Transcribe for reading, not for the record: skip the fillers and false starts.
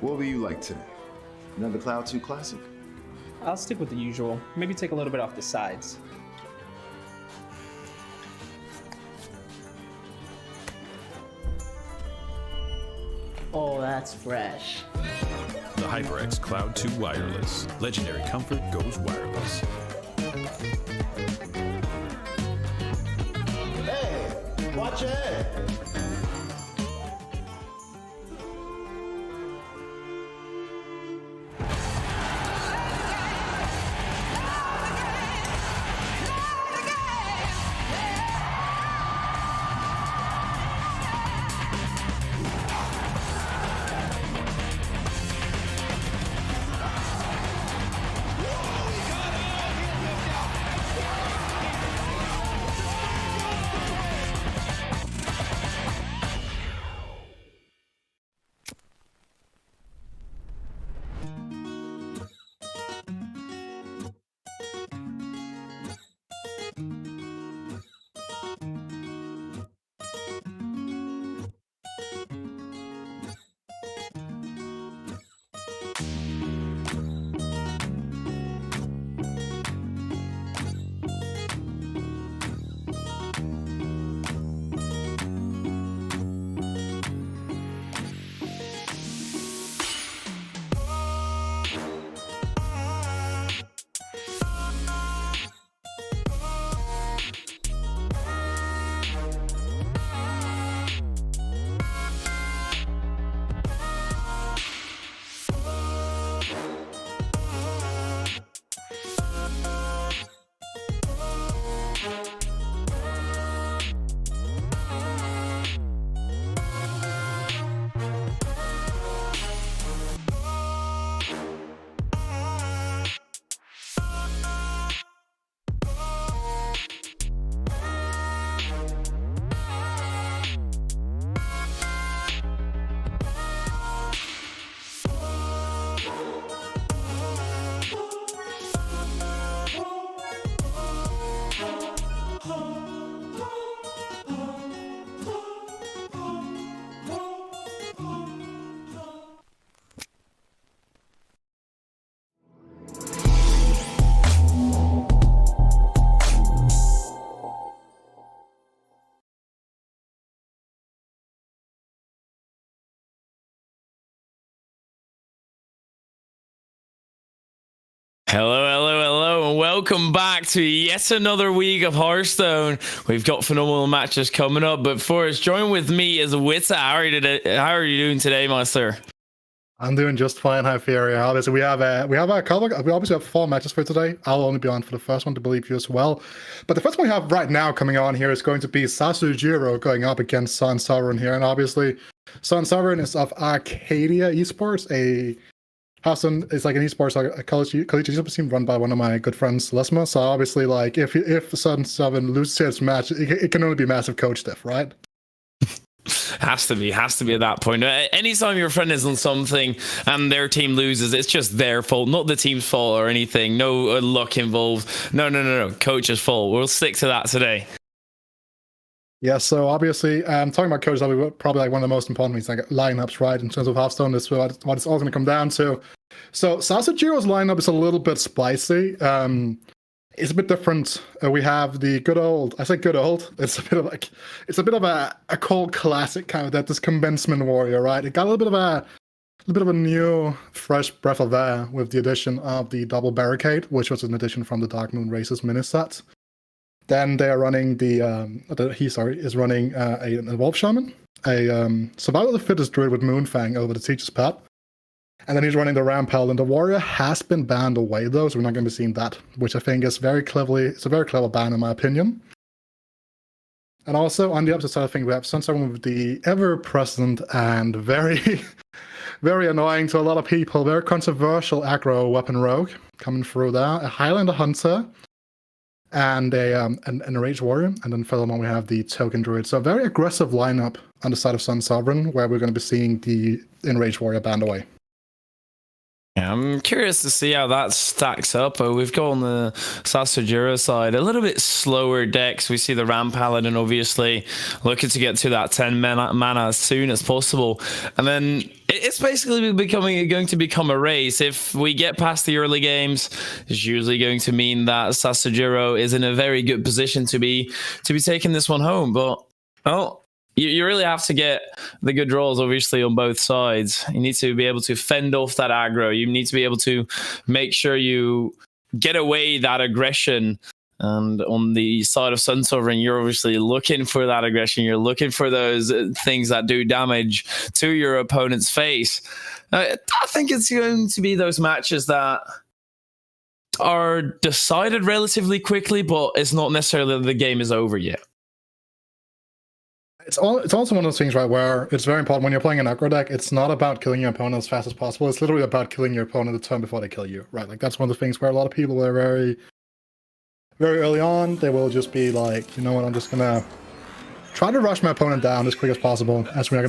What will you like today? Another Cloud 2 classic? I'll stick with the usual. Maybe take a little bit off the sides. Oh, that's fresh. The HyperX Cloud 2 Wireless. Legendary comfort goes wireless. Hey, watch your head. Hello, and welcome back to yet another week of Hearthstone. We've got phenomenal matches coming up, but first, join with me as Witta. How are you doing today, Master? I'm doing just fine. Hi, Fury. Obviously, we obviously have 4 matches for today. I'll only be on for the first one to believe you as well. But the first one we have right now coming on here is going to be Sasujiro going up against Sun Sovereign here, and obviously, Sun Sovereign is of Arcadia Esports, Hearthstone is like an esports, like a collegiate esports team run by one of my good friends, Lesma. So obviously, like if Sun Sovereign loses his match, it can only be massive coach diff, right? Has to be at that point. Anytime your friend is on something and their team loses, it's just their fault, not the team's fault or anything. No luck involved. No. Coach's fault. We'll stick to that today. Yeah, so obviously, talking about coaches, that'll be probably like one of the most important things, like lineups, right? In terms of Hearthstone, that's what it's all going to come down to. So Sasujiro's lineup is a little bit spicy. It's a bit different. We have the good old. I say good old. It's a bit of a cold classic kind of that. This commencement warrior, right? It got a little bit of a new, fresh breath of air with the addition of the double barricade, which was an addition from the Dark Moon Races mini set. Then they are running is running an Evolved Shaman, a Survival of the Fittest Druid with Moonfang over the Teacher's Pet. And then he's running the Rampel, and the Warrior has been banned away though, so we're not going to be seeing that, which I think is it's a very clever ban in my opinion. And also on the opposite side, I think we have Sun Sovereign with the ever-present and very, very annoying to a lot of people, very controversial aggro weapon rogue coming through there, a Highlander Hunter, and a Rage Warrior, and then furthermore we have the Token Druid. So a very aggressive lineup on the side of Sun Sovereign, where we're going to be seeing the Enraged Warrior banned away. Yeah, I'm curious to see how that stacks up. We've got on the Sasajiro side a little bit slower decks. We see the Ram Paladin obviously looking to get to that 10 mana as soon as possible. And then it's basically going to become a race. If we get past the early games, it's usually going to mean that Sasajiro is in a very good position to be taking this one home. But, well, you really have to get the good draws, obviously, on both sides. You need to be able to fend off that aggro. You need to be able to make sure you get away that aggression. And on the side of Sun Sovereign, you're obviously looking for that aggression. You're looking for those things that do damage to your opponent's face. I think it's going to be those matches that are decided relatively quickly, but it's not necessarily that the game is over yet. It's also one of those things, right, where it's very important when you're playing an aggro deck. It's not about killing your opponent as fast as possible. It's literally about killing your opponent the turn before they kill you, right? Like, that's one of the things where a lot of people are very, very early on. They will just be like, you know what, I'm just gonna try to rush my opponent down as quick as possible as we're